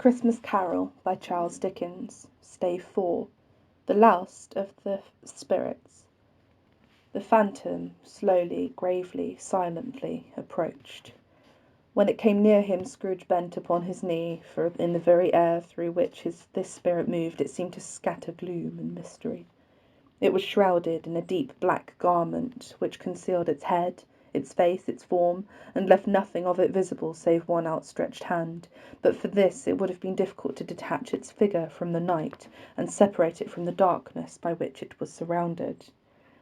Christmas Carol by Charles Dickens, Stave 4. The Last of the Spirits. The phantom slowly, gravely, silently approached. When it came near him, Scrooge bent upon his knee, for in the very air through which this spirit moved, it seemed to scatter gloom and mystery. It was shrouded in a deep black garment, which concealed its head, its face, its form, and left nothing of it visible save one outstretched hand. But for this it would have been difficult to detach its figure from the night, and separate it from the darkness by which it was surrounded.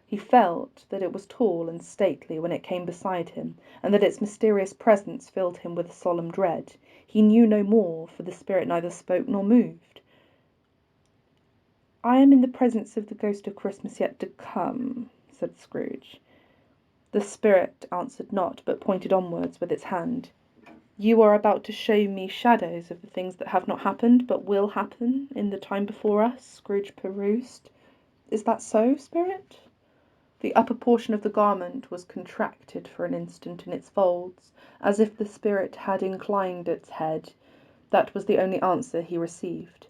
He felt that it was tall and stately when it came beside him, and that its mysterious presence filled him with a solemn dread. He knew no more, for the spirit neither spoke nor moved. "I am in the presence of the ghost of Christmas yet to come," said Scrooge. The spirit answered not, but pointed onwards with its hand. "You are about to show me shadows of the things that have not happened, but will happen in the time before us," Scrooge perused. "Is that so, spirit?" The upper portion of the garment was contracted for an instant in its folds, as if the spirit had inclined its head. That was the only answer he received.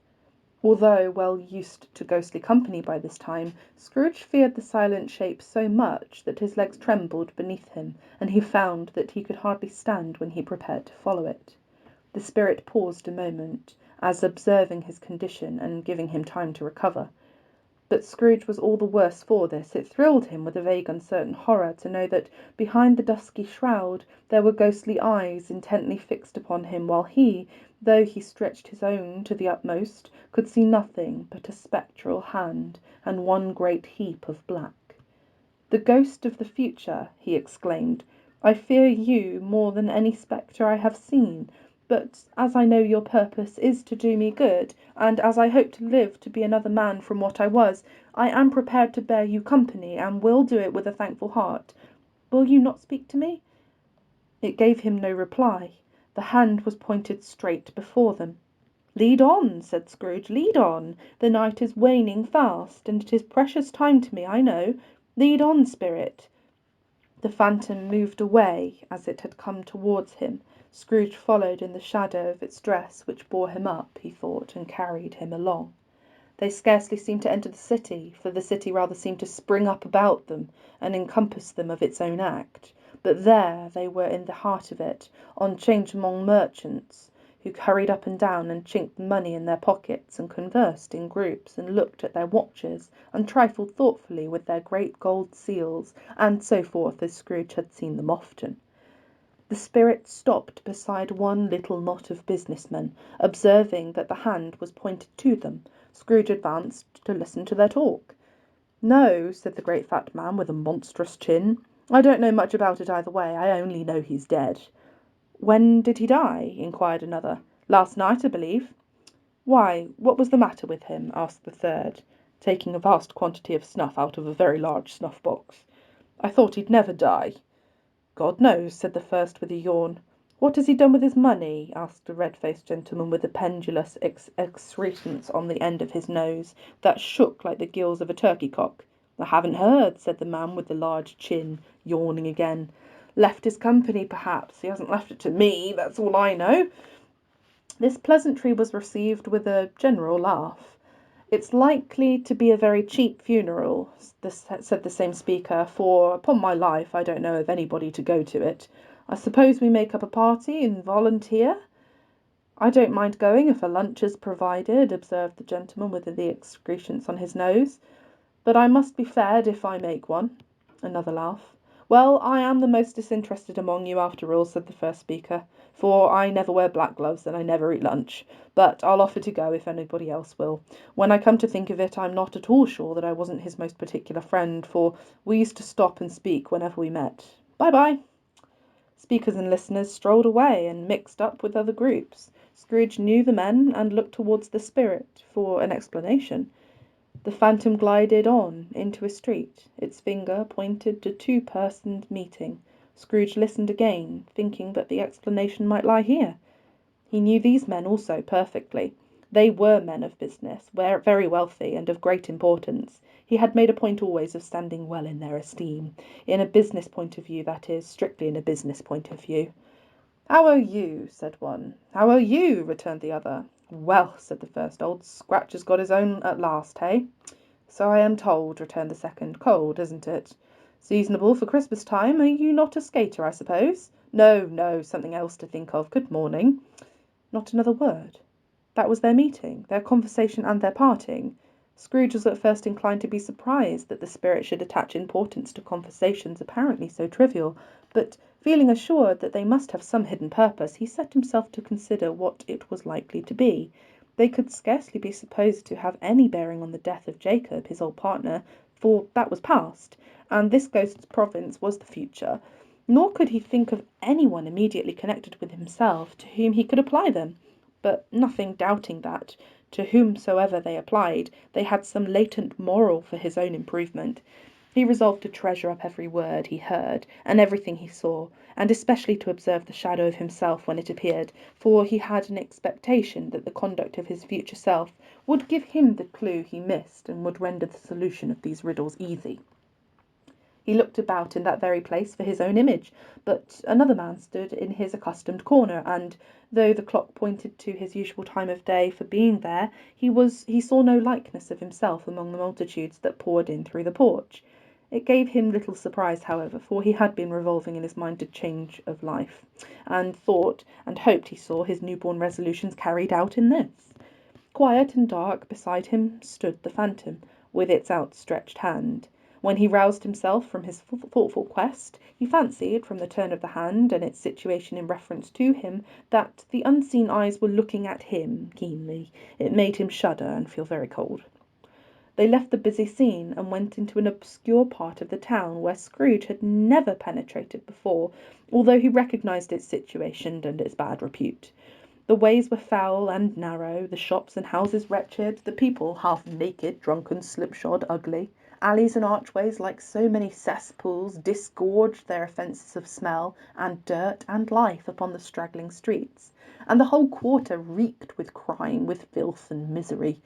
Although well used to ghostly company by this time, Scrooge feared the silent shape so much that his legs trembled beneath him, and he found that he could hardly stand when he prepared to follow it. The spirit paused a moment, as observing his condition and giving him time to recover. But Scrooge was all the worse for this. It thrilled him with a vague uncertain horror to know that behind the dusky shroud there were ghostly eyes intently fixed upon him, while he, though he stretched his own to the utmost, could see nothing but a spectral hand and one great heap of black. "The ghost of the future!" he exclaimed. "I fear you more than any spectre I have seen. But as I know your purpose is to do me good, and as I hope to live to be another man from what I was, I am prepared to bear you company, and will do it with a thankful heart. Will you not speak to me?" It gave him no reply. The hand was pointed straight before them. "Lead on," said Scrooge, "lead on. The night is waning fast, and it is precious time to me, I know. Lead on, spirit." The phantom moved away as it had come towards him. Scrooge followed in the shadow of its dress, which bore him up, he thought, and carried him along. They scarcely seemed to enter the city, for the city rather seemed to spring up about them and encompass them of its own act. But there they were in the heart of it, on 'change among merchants, who hurried up and down and chinked money in their pockets, and conversed in groups, and looked at their watches, and trifled thoughtfully with their great gold seals, and so forth, as Scrooge had seen them often. The spirit stopped beside one little knot of businessmen. Observing that the hand was pointed to them, Scrooge advanced to listen to their talk. "No," said the great fat man with a monstrous chin, "I don't know much about it either way. I only know he's dead." "When did he die?" inquired another. "Last night, I believe." "Why, what was the matter with him?" asked the third, taking a vast quantity of snuff out of a very large snuff-box. "I thought he'd never die." "God knows," said the first with a yawn. "What has he done with his money?" asked a red-faced gentleman with a pendulous excrescence on the end of his nose that shook like the gills of a turkey-cock. "I haven't heard," said the man with the large chin, yawning again. "Left his company, perhaps. He hasn't left it to me, that's all I know." This pleasantry was received with a general laugh. "It's likely to be a very cheap funeral," said the same speaker, "for, upon my life, I don't know of anybody to go to it. I suppose we make up a party and volunteer?" "I don't mind going if a lunch is provided," observed the gentleman with the excrescence on his nose. "But I must be fed if I make one." Another laugh. "Well, I am the most disinterested among you, after all," said the first speaker, "for I never wear black gloves and I never eat lunch. But I'll offer to go if anybody else will. When I come to think of it, I'm not at all sure that I wasn't his most particular friend, for we used to stop and speak whenever we met. Bye-bye." Speakers and listeners strolled away and mixed up with other groups. Scrooge knew the men and looked towards the spirit for an explanation. The phantom glided on into a street. Its finger pointed to two persons meeting. Scrooge listened again, thinking that the explanation might lie here. He knew these men also perfectly. They were men of business, very wealthy and of great importance. He had made a point always of standing well in their esteem. In a business point of view, that is, strictly in a business point of view. "How are you?" said one. "How are you?" returned the other. "Well," said the first, "old Scratch has got his own at last, hey?" "So I am told," returned the second. "Cold, isn't it? Seasonable for Christmas time. Are you not a skater, I suppose?" "No, no, something else to think of. Good morning." Not another word. That was their meeting, their conversation, and their parting. Scrooge was at first inclined to be surprised that the spirit should attach importance to conversations apparently so trivial, but feeling assured that they must have some hidden purpose, he set himself to consider what it was likely to be. They could scarcely be supposed to have any bearing on the death of Jacob, his old partner, for that was past, and this ghost's province was the future. Nor could he think of anyone immediately connected with himself to whom he could apply them. But nothing doubting that, to whomsoever they applied, they had some latent moral for his own improvement, he resolved to treasure up every word he heard, and everything he saw, and especially to observe the shadow of himself when it appeared, for he had an expectation that the conduct of his future self would give him the clue he missed, and would render the solution of these riddles easy. He looked about in that very place for his own image, but another man stood in his accustomed corner, and, though the clock pointed to his usual time of day for being there, he saw no likeness of himself among the multitudes that poured in through the porch. It gave him little surprise, however, for he had been revolving in his mind a change of life, and thought and hoped he saw his newborn resolutions carried out in this. Quiet and dark beside him stood the phantom, with its outstretched hand. When he roused himself from his thoughtful quest, he fancied, from the turn of the hand and its situation in reference to him, that the unseen eyes were looking at him keenly. It made him shudder and feel very cold. They left the busy scene, and went into an obscure part of the town where Scrooge had never penetrated before, although he recognised its situation and its bad repute. The ways were foul and narrow, the shops and houses wretched, the people half naked, drunken, slipshod, ugly. Alleys and archways, like so many cesspools, disgorged their offences of smell, and dirt, and life upon the straggling streets, and the whole quarter reeked with crime, with filth and misery.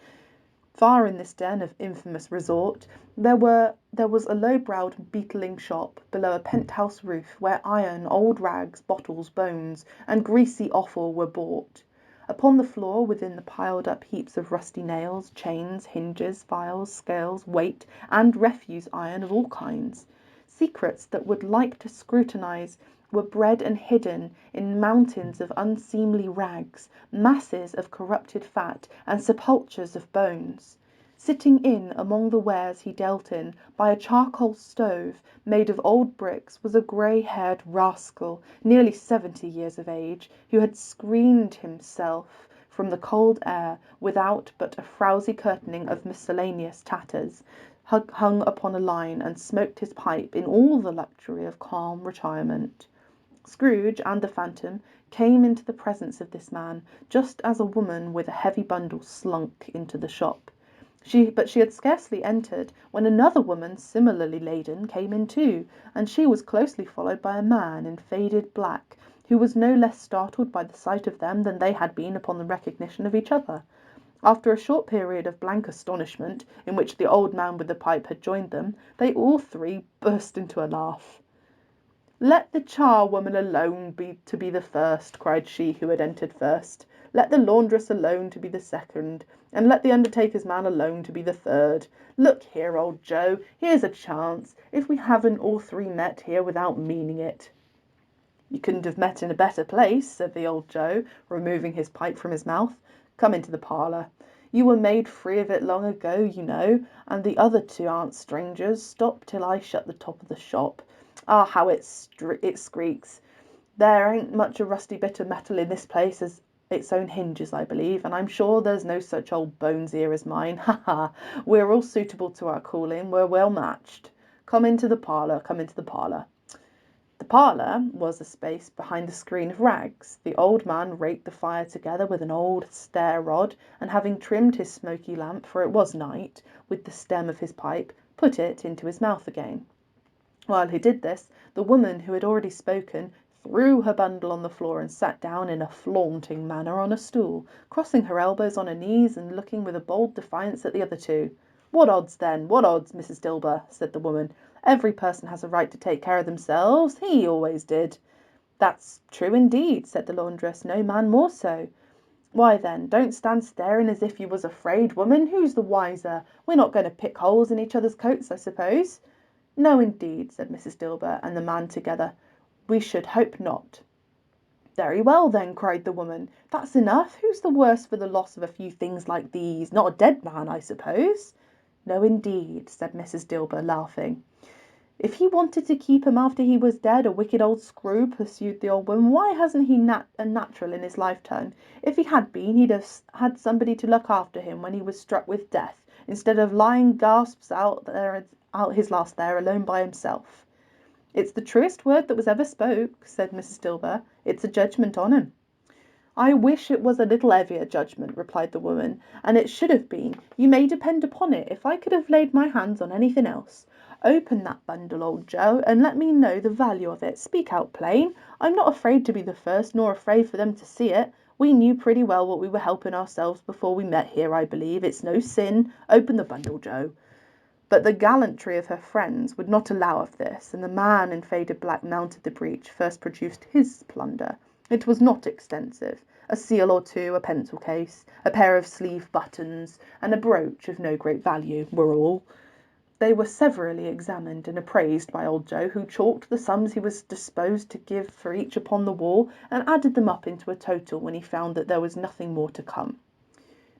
Far in this den of infamous resort there was a low-browed beetling shop below a penthouse roof, where iron, old rags, bottles, bones, and greasy offal were bought. Upon the floor within the piled-up heaps of rusty nails, chains, hinges, files, scales, weight, and refuse iron of all kinds. Secrets that would like to scrutinize were bred and hidden in mountains of unseemly rags, masses of corrupted fat, and sepulchres of bones. Sitting in among the wares he dealt in, by a charcoal stove made of old bricks, was a grey-haired rascal, nearly 70 years of age, who had screened himself from the cold air without but a frowsy curtaining of miscellaneous tatters, hung upon a line, and smoked his pipe in all the luxury of calm retirement. Scrooge and the phantom came into the presence of this man, just as a woman with a heavy bundle slunk into the shop. But she had scarcely entered when another woman, similarly laden, came in too, and she was closely followed by a man in faded black, who was no less startled by the sight of them than they had been upon the recognition of each other. After a short period of blank astonishment, in which the old man with the pipe had joined them, they all three burst into a laugh. "Let the charwoman alone be the first," cried she who had entered first. "Let the laundress alone to be the second, and let the undertaker's man alone to be the third. Look here, old Joe, here's a chance, if we haven't all three met here without meaning it." "You couldn't have met in a better place," said the old Joe, removing his pipe from his mouth. "Come into the parlour. You were made free of it long ago, you know, and the other two aren't strangers. Stop till I shut the top of the shop. Ah, how it squeaks! There ain't much a rusty bit of metal in this place as its own hinges, I believe, and I'm sure there's no such old bones here as mine. Ha, ha! We're all suitable to our calling. We're well matched. Come into the parlour. Come into the parlour." The parlour was a space behind the screen of rags. The old man raked the fire together with an old stair-rod, and having trimmed his smoky lamp, for it was night, with the stem of his pipe, put it into his mouth again. While he did this, the woman who had already spoken threw her bundle on the floor and sat down in a flaunting manner on a stool, crossing her elbows on her knees and looking with a bold defiance at the other two. "What odds, then? What odds, Mrs. Dilber?" said the woman. "Every person has a right to take care of themselves. He always did." "That's true indeed," said the laundress. "No man more so." Why then, don't stand staring as if you was afraid, woman. Who's the wiser? We're not going to pick holes in each other's coats, I suppose." "No, indeed," said Mrs. Dilber and the man together. "We should hope not." "Very well, then," cried the woman. "That's enough. Who's the worse for the loss of a few things like these? Not a dead man, I suppose?" "No, indeed," said Mrs. Dilber, laughing. "If he wanted to keep him after he was dead, a wicked old screw," pursued the old woman, "why hasn't he a natural in his lifetime? If he had been, he'd have had somebody to look after him when he was struck with death, instead of lying gasps out his last there, alone by himself." "It's the truest word that was ever spoke," said Mrs. Dilber. "It's a judgment on him." "I wish it was a little heavier judgment," replied the woman, "and it should have been. You may depend upon it, if I could have laid my hands on anything else. Open that bundle, old Joe, and let me know the value of it. Speak out plain. I'm not afraid to be the first, nor afraid for them to see it. We knew pretty well what we were helping ourselves before we met here, I believe. It's no sin. Open the bundle, Joe." But the gallantry of her friends would not allow of this, and the man in faded black mounted the breach, first produced his plunder. It was not extensive. A seal or two, a pencil case, a pair of sleeve buttons, and a brooch of no great value were all. They were severally examined and appraised by old Joe, who chalked the sums he was disposed to give for each upon the wall, and added them up into a total when he found that there was nothing more to come.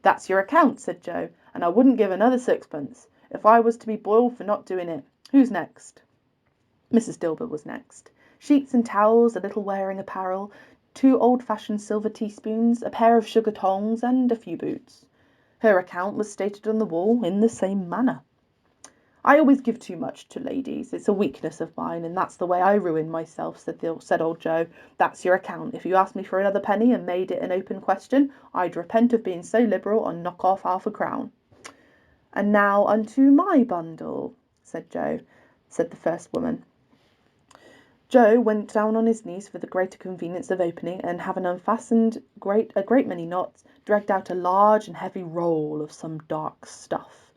"That's your account," said Joe, "and I wouldn't give another sixpence if I was to be boiled for not doing it. Who's next?" Mrs. Dilber was next. Sheets and towels, a little wearing apparel, 2 old-fashioned silver teaspoons, a pair of sugar tongs, and a few boots. Her account was stated on the wall in the same manner. "I always give too much to ladies. It's a weakness of mine, and that's the way I ruin myself," said old Joe. "That's your account. If you asked me for another penny and made it an open question, I'd repent of being so liberal and knock off half a crown." "And now unto my bundle," said the first woman. Joe went down on his knees for the greater convenience of opening, and having unfastened a great many knots, dragged out a large and heavy roll of some dark stuff.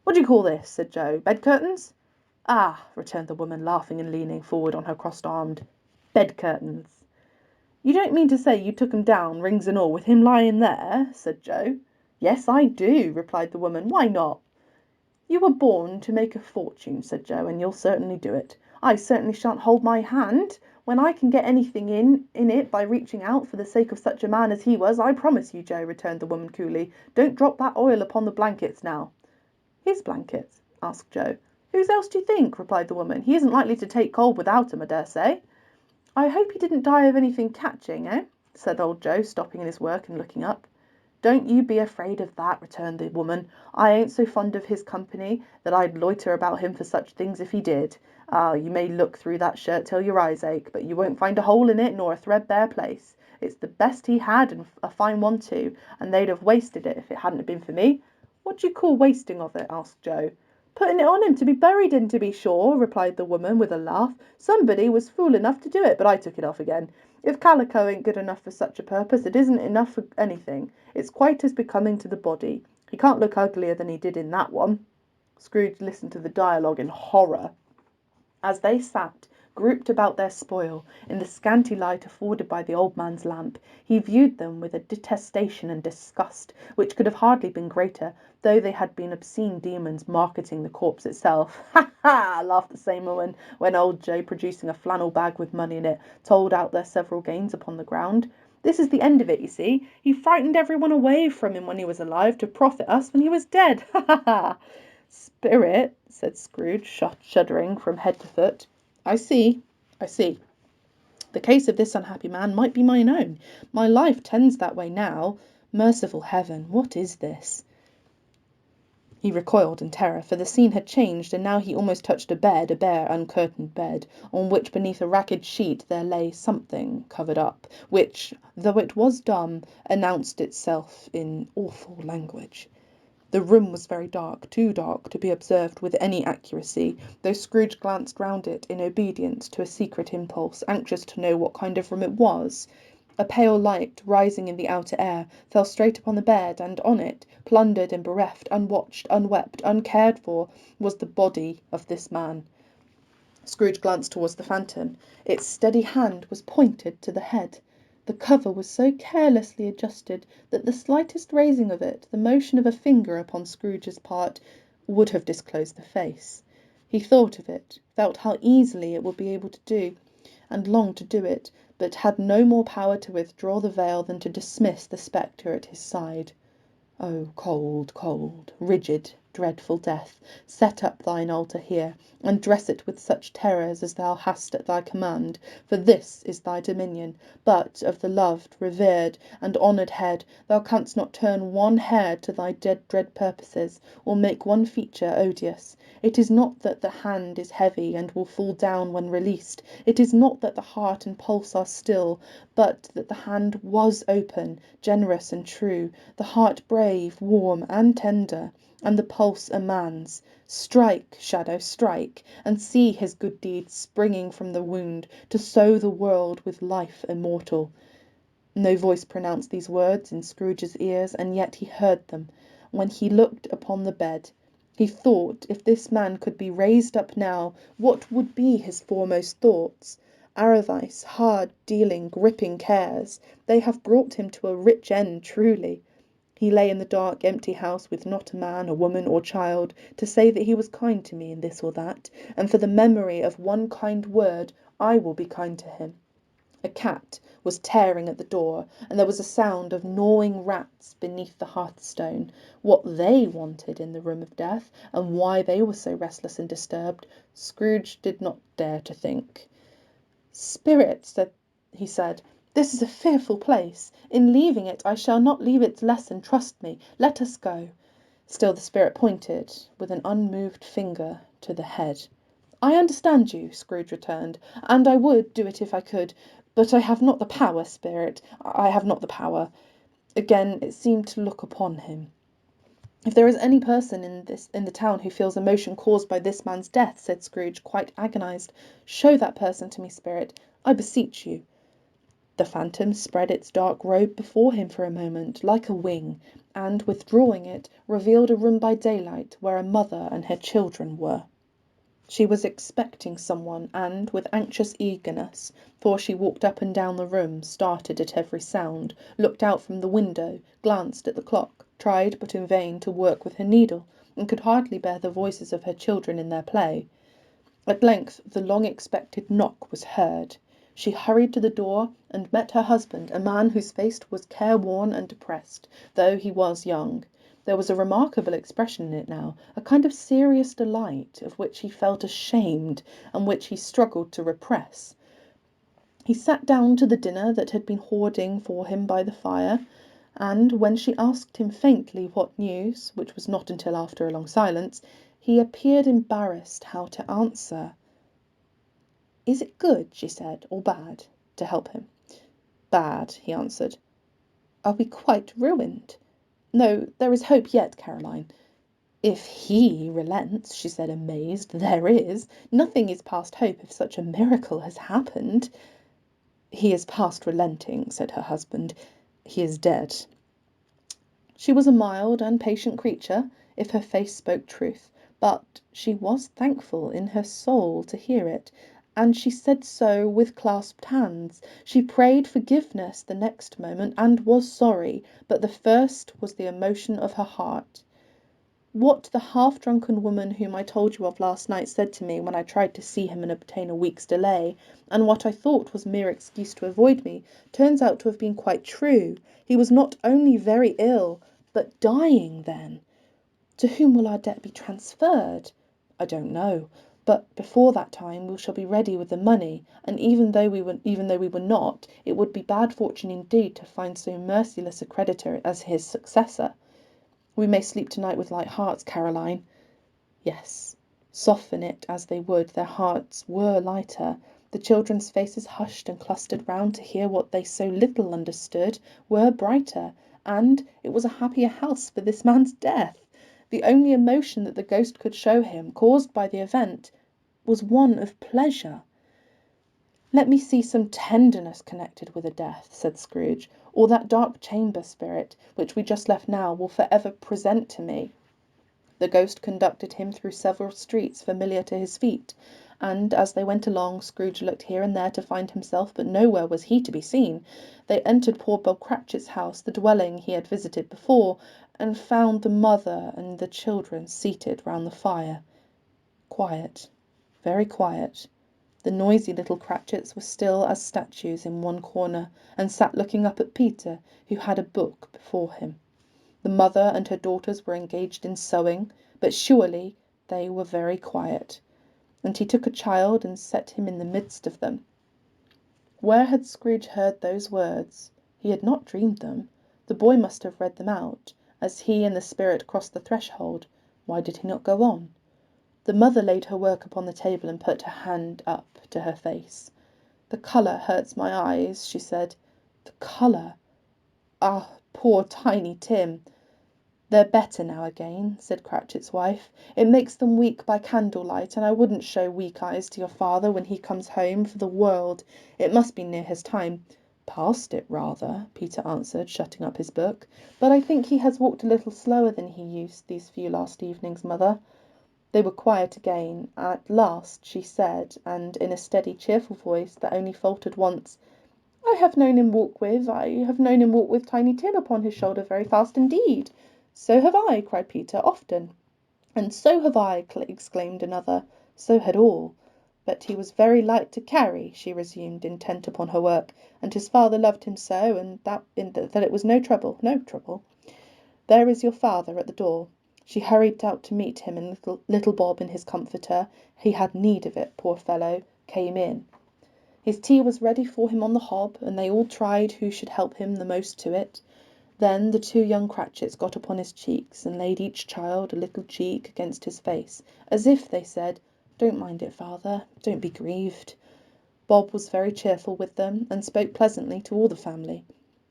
"What do you call this?" said Joe. "Bed curtains?" "Ah," returned the woman, laughing and leaning forward on her crossed arm. "Bed curtains." "You don't mean to say you took 'em down, rings and all, with him lying there?" said Joe. "Yes, I do," replied the woman. "Why not?" "You were born to make a fortune," said Joe, "and you'll certainly do it. I certainly shan't hold my hand. When I can get anything in it by reaching out for the sake of such a man as he was, I promise you, Joe," returned the woman coolly. "Don't drop that oil upon the blankets now." "His blankets?" asked Joe. "Whose else do you think?" replied the woman. "He isn't likely to take cold without 'em, I dare say." "I hope he didn't die of anything catching, eh?" said old Joe, stopping in his work and looking up. "Don't you be afraid of that," returned the woman. "I ain't so fond of his company that I'd loiter about him for such things if he did. Ah, you may look through that shirt till your eyes ache, but you won't find a hole in it nor a threadbare place. It's the best he had, and a fine one too, and they'd have wasted it if it hadn't been for me." "What do you call wasting of it?" asked Joe. "Putting it on him to be buried in, to be sure," replied the woman with a laugh. "Somebody was fool enough to do it, but I took it off again. If calico ain't good enough for such a purpose, it isn't enough for anything. It's quite as becoming to the body. He can't look uglier than he did in that one." Scrooge listened to the dialogue in horror. As they sat, grouped about their spoil, in the scanty light afforded by the old man's lamp, he viewed them with a detestation and disgust which could have hardly been greater, though they had been obscene demons marketing the corpse itself. "Ha, ha!" laughed the same woman, when old Joe, producing a flannel bag with money in it, told out their several gains upon the ground. "This is the end of it, you see. He frightened everyone away from him when he was alive, to profit us when he was dead. Ha, ha, ha!" "Spirit," said Scrooge, shuddering from head to foot. I see. The case of this unhappy man might be mine own. My life tends that way now. Merciful Heaven, what is this?" He recoiled in terror, for the scene had changed, and now he almost touched a bed, a bare, uncurtained bed, on which beneath a ragged sheet there lay something covered up, which, though it was dumb, announced itself in awful language. The room was very dark, too dark to be observed with any accuracy, though Scrooge glanced round it in obedience to a secret impulse, anxious to know what kind of room it was. A pale light, rising in the outer air, fell straight upon the bed, and on it, plundered and bereft, unwatched, unwept, uncared for, was the body of this man. Scrooge glanced towards the phantom. Its steady hand was pointed to the head. The cover was so carelessly adjusted that the slightest raising of it, the motion of a finger upon Scrooge's part, would have disclosed the face. He thought of it, felt how easily it would be able to do, and longed to do it, but had no more power to withdraw the veil than to dismiss the spectre at his side. O cold, cold, rigid, dreadful death, set up thine altar here, and dress it with such terrors as thou hast at thy command, for this is thy dominion. But of the loved, revered, and honoured head thou canst not turn one hair to thy dead dread purposes, or make one feature odious. It is not that the hand is heavy and will fall down when released. It is not that the heart and pulse are still, but that the hand was open, generous and true, the heart brave, warm, and tender, and the pulse a man's. Strike, shadow, strike, and see his good deeds springing from the wound, to sow the world with life immortal. No voice pronounced these words in Scrooge's ears, and yet he heard them. When he looked upon the bed, he thought, if this man could be raised up now, what would be his foremost thoughts? Avarice, hard-dealing, gripping cares, they have brought him to a rich end truly. He lay in the dark, empty house with not a man, a woman, or child, to say that he was kind to me in this or that, and for the memory of one kind word I will be kind to him. A cat was tearing at the door, and there was a sound of gnawing rats beneath the hearthstone. What they wanted in the room of death, and why they were so restless and disturbed, Scrooge did not dare to think. "Spirit," he said, "this is a fearful place. In leaving it I shall not leave its lesson, trust me. Let us go." Still the spirit pointed, with an unmoved finger, to the head. "I understand you," Scrooge returned, "and I would do it if I could. But I have not the power, Spirit. I have not the power." Again it seemed to look upon him. "If there is any person in the town who feels emotion caused by this man's death," said Scrooge, quite agonized, "show that person to me, Spirit, I beseech you." The phantom spread its dark robe before him for a moment, like a wing, and, withdrawing it, revealed a room by daylight, where a mother and her children were. She was expecting someone, and, with anxious eagerness, for she walked up and down the room, started at every sound, looked out from the window, glanced at the clock, tried, but in vain, to work with her needle, and could hardly bear the voices of her children in their play. At length the long-expected knock was heard. She hurried to the door, and met her husband, a man whose face was careworn and depressed, though he was young. There was a remarkable expression in it now, a kind of serious delight, of which he felt ashamed, and which he struggled to repress. He sat down to the dinner that had been hoarding for him by the fire, and when she asked him faintly what news, which was not until after a long silence, he appeared embarrassed how to answer. "Is it good," she said, "or bad?" to help him. "Bad," he answered. "Are we quite ruined?" "No, there is hope yet, Caroline." "If he relents," she said, amazed. "There is. Nothing is past hope if such a miracle has happened." "He is past relenting," said her husband. "He is dead." She was a mild and patient creature, if her face spoke truth, but she was thankful in her soul to hear it, and she said so with clasped hands. She prayed forgiveness the next moment, and was sorry, but the first was the emotion of her heart. What the half-drunken woman whom I told you of last night said to me when I tried to see him and obtain a week's delay, and what I thought was mere excuse to avoid me, turns out to have been quite true. He was not only very ill, but dying then. To whom will our debt be transferred? I don't know. But before that time we shall be ready with the money, and even though we were not, it would be bad fortune indeed to find so merciless a creditor as his successor. We may sleep tonight with light hearts, Caroline. Yes, soften it as they would, their hearts were lighter. The children's faces, hushed and clustered round to hear what they so little understood, were brighter, and it was a happier house for this man's death. The only emotion that the ghost could show him, caused by the event, was one of pleasure. "Let me see some tenderness connected with a death," said Scrooge, "or that dark chamber, Spirit, which we just left now, will for ever present to me." The ghost conducted him through several streets familiar to his feet, And as they went along, Scrooge looked here and there to find himself, but nowhere was he to be seen. They entered poor Bob Cratchit's house, the dwelling he had visited before, and found the mother and the children seated round the fire. Quiet, very quiet. The noisy little Cratchits were still as statues in one corner, and sat looking up at Peter, who had a book before him. The mother and her daughters were engaged in sewing, but surely they were very quiet. And he took a child and set him in the midst of them. Where had Scrooge heard those words? He had not dreamed them. The boy must have read them out, as he and the spirit crossed the threshold. Why did he not go on? The mother laid her work upon the table and put her hand up to her face. "The colour hurts my eyes," she said. "The colour! Ah, poor Tiny Tim!" "They're better now again," said Cratchit's wife. "It makes them weak by candlelight, and I wouldn't show weak eyes to your father when he comes home for the world. It must be near his time." "Past it, rather," Peter answered, shutting up his book. "But I think he has walked a little slower than he used these few last evenings, mother." They were quiet again. At last she said, and in a steady, cheerful voice that only faltered once, I have known him walk with Tiny Tim upon his shoulder very fast indeed." "So have I," cried Peter, "often." "And so have I," exclaimed another. So had all. "But he was very light to carry," she resumed, intent upon her work, "and his father loved him so, and that it was no trouble, no trouble. There is your father at the door." She hurried out to meet him, and little Bob in his comforter, he had need of it, poor fellow, came in. His tea was ready for him on the hob, and they all tried who should help him the most to it. Then the two young Cratchits got upon his cheeks, and laid each child a little cheek against his face, as if they said, "Don't mind it, father, don't be grieved." Bob was very cheerful with them, and spoke pleasantly to all the family.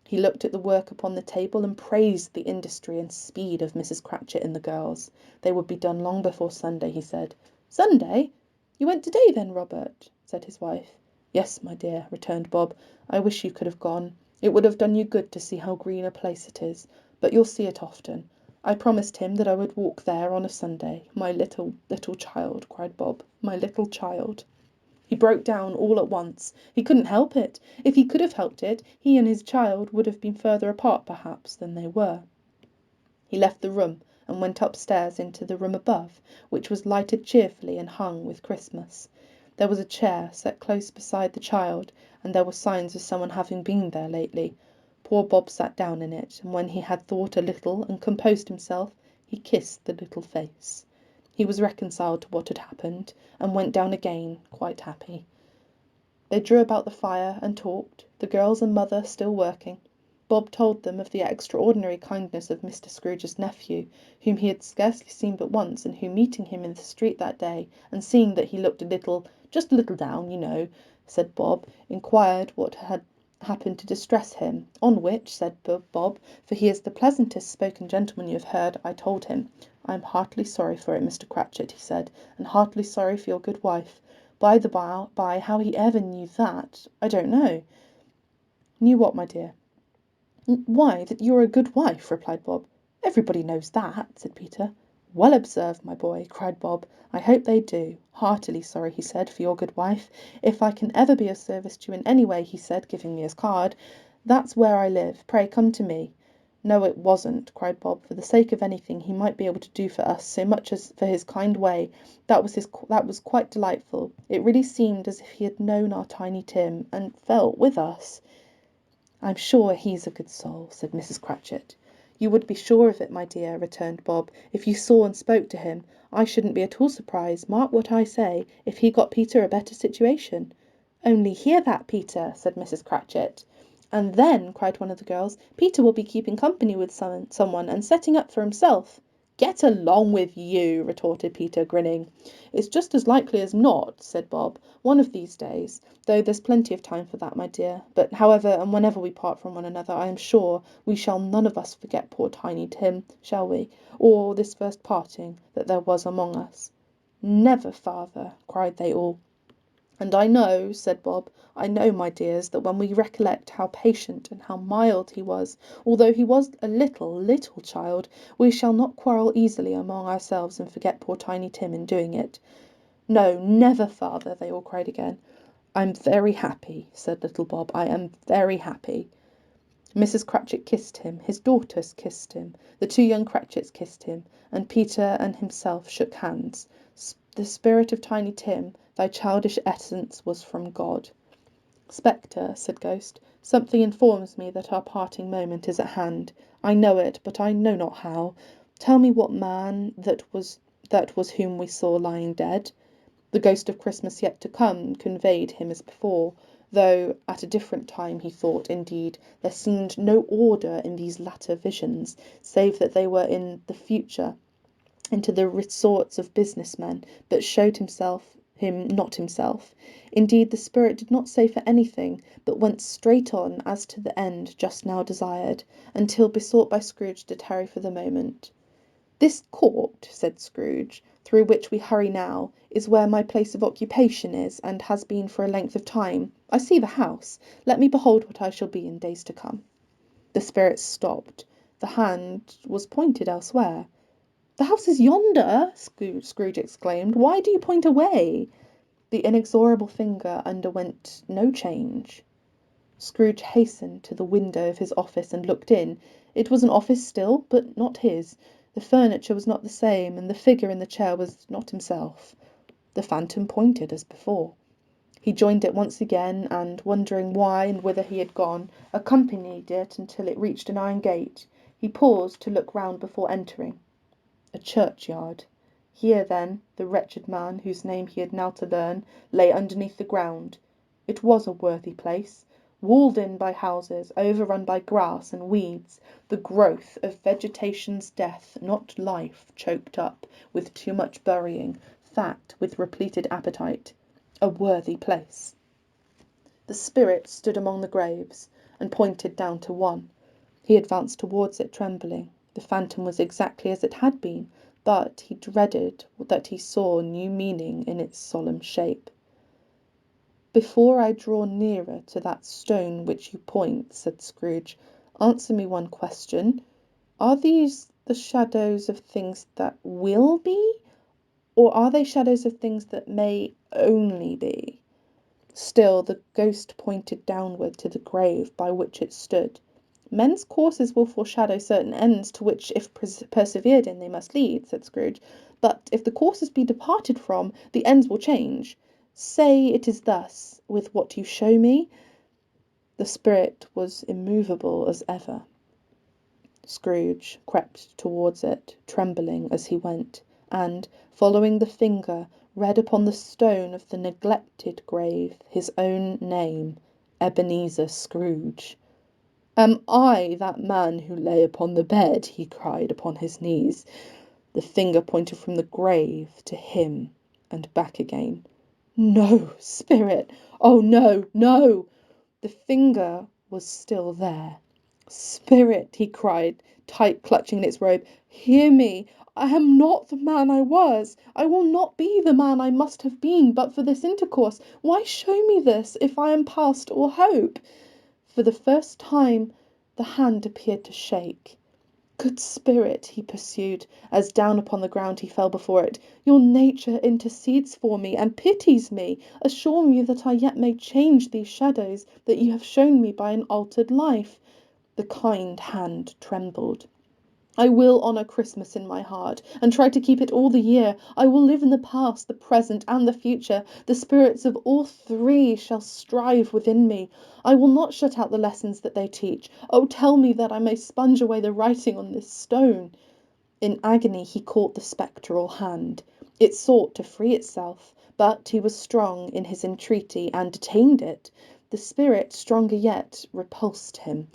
He looked at the work upon the table, and praised the industry and speed of Mrs. Cratchit and the girls. They would be done long before Sunday, he said. "Sunday? You went to-day, then, Robert?" said his wife. "Yes, my dear," returned Bob. "I wish you could have gone. It would have done you good to see how green a place it is. But you'll see it often. I promised him that I would walk there on a Sunday. My little, little child," cried Bob. "My little child." He broke down all at once. He couldn't help it. If he could have helped it, he and his child would have been further apart, perhaps, than they were. He left the room, and went upstairs into the room above, which was lighted cheerfully and hung with Christmas. There was a chair set close beside the child, and there were signs of someone having been there lately. Poor Bob sat down in it, and when he had thought a little and composed himself, he kissed the little face. He was reconciled to what had happened, and went down again, quite happy. They drew about the fire and talked, the girls and mother still working. Bob told them of the extraordinary kindness of Mr. Scrooge's nephew, whom he had scarcely seen but once, and who, meeting him in the street that day, and seeing that he looked just a little down, you know, said Bob, inquired what had happened to distress him, on which, said Bob, for he is the pleasantest spoken gentleman you have heard, I told him, "I am heartily sorry for it, Mr. Cratchit," he said, "and heartily sorry for your good wife. By the by, how he ever knew that, I don't know." "Knew what, my dear?" "Why, that you are a good wife," replied Bob. "Everybody knows that," said Peter. "Well observed, my boy," cried Bob. "I hope they do. Heartily sorry," he said, "for your good wife. If I can ever be of service to you in any way," he said, giving me his card, "that's where I live. Pray come to me." "No, it wasn't," cried Bob. "For the sake of anything he might be able to do for us, so much as for his kind way. That was quite delightful. It really seemed as if he had known our Tiny Tim, and felt with us." "I'm sure he's a good soul," said Mrs. Cratchit. "You would be sure of it, my dear," returned Bob, "if you saw and spoke to him. I shouldn't be at all surprised, mark what I say, if he got Peter a better situation." "Only hear that, Peter," said Mrs. Cratchit. "And then," cried one of the girls, "Peter will be keeping company with someone and setting up for himself." "Get along with you," retorted Peter, grinning. "It's just as likely as not," said Bob, "one of these days, though there's plenty of time for that, my dear. But however and whenever we part from one another, I am sure we shall none of us forget poor Tiny Tim, shall we, or this first parting that there was among us." "Never, father," cried they all. "And I know," said Bob, "I know, my dears, that when we recollect how patient and how mild he was, although he was a little, little child, we shall not quarrel easily among ourselves and forget poor Tiny Tim in doing it." "No, never, father," they all cried again. "I'm very happy," said little Bob. "I am very happy." Mrs. Cratchit kissed him, his daughters kissed him, the two young Cratchits kissed him, and Peter and himself shook hands. The spirit of Tiny Tim, thy childish essence was from God. "Spectre," said Ghost, "something informs me that our parting moment is at hand. I know it, but I know not how. Tell me what man that was whom we saw lying dead." The ghost of Christmas yet to come conveyed him as before, though at a different time he thought, indeed, there seemed no order in these latter visions, save that they were in the future, into the resorts of business men, but showed him not himself. Indeed, the spirit did not say for anything, but went straight on as to the end just now desired, until besought by Scrooge to tarry for the moment. "This court," said Scrooge, "through which we hurry now, is where my place of occupation is, and has been for a length of time. I see the house. Let me behold what I shall be in days to come." The spirit stopped. The hand was pointed elsewhere. "The house is yonder!" Scrooge exclaimed. "Why do you point away?" The inexorable finger underwent no change. Scrooge hastened to the window of his office and looked in. It was an office still, but not his. The furniture was not the same, and the figure in the chair was not himself. The phantom pointed as before. He joined it once again, and, wondering why and whither he had gone, accompanied it until it reached an iron gate. He paused to look round before entering. A churchyard. Here, then, the wretched man, whose name he had now to learn, lay underneath the ground. It was a worthy place, walled in by houses, overrun by grass and weeds, the growth of vegetation's death, not life, choked up with too much burying, fat with repleted appetite. A worthy place. The spirit stood among the graves, and pointed down to one. He advanced towards it, trembling. The phantom was exactly as it had been, but he dreaded that he saw new meaning in its solemn shape. "Before I draw nearer to that stone which you point," said Scrooge, "answer me one question. Are these the shadows of things that will be, or are they shadows of things that may only be?" Still the ghost pointed downward to the grave by which it stood. "Men's courses will foreshadow certain ends to which, if persevered in, they must lead," said Scrooge. "But if the courses be departed from, the ends will change. Say it is thus with what you show me." The spirit was immovable as ever. Scrooge crept towards it, trembling as he went, and, following the finger, read upon the stone of the neglected grave his own name, Ebenezer Scrooge. "Am I that man who lay upon the bed?" he cried upon his knees. The finger pointed from the grave to him and back again. "No, spirit! Oh, no, no!" The finger was still there. "Spirit," he cried, tight clutching in its robe, "hear me! I am not the man I was. I will not be the man I must have been but for this intercourse. Why show me this, if I am past all hope?" For the first time the hand appeared to shake. "Good spirit," he pursued, as down upon the ground he fell before it, "your nature intercedes for me, and pities me. Assure me that I yet may change these shadows that you have shown me by an altered life." The kind hand trembled. "I will honour Christmas in my heart, and try to keep it all the year. I will live in the past, the present, and the future. The spirits of all three shall strive within me. I will not shut out the lessons that they teach. Oh, tell me that I may sponge away the writing on this stone." In agony he caught the spectral hand. It sought to free itself, but he was strong in his entreaty, and detained it. The spirit, stronger yet, repulsed him.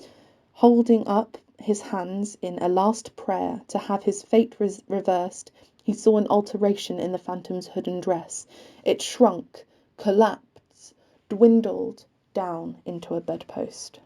Holding up his hands in a last prayer to have his fate reversed, he saw an alteration in the phantom's hood and dress. It shrunk, collapsed, dwindled down into a bedpost.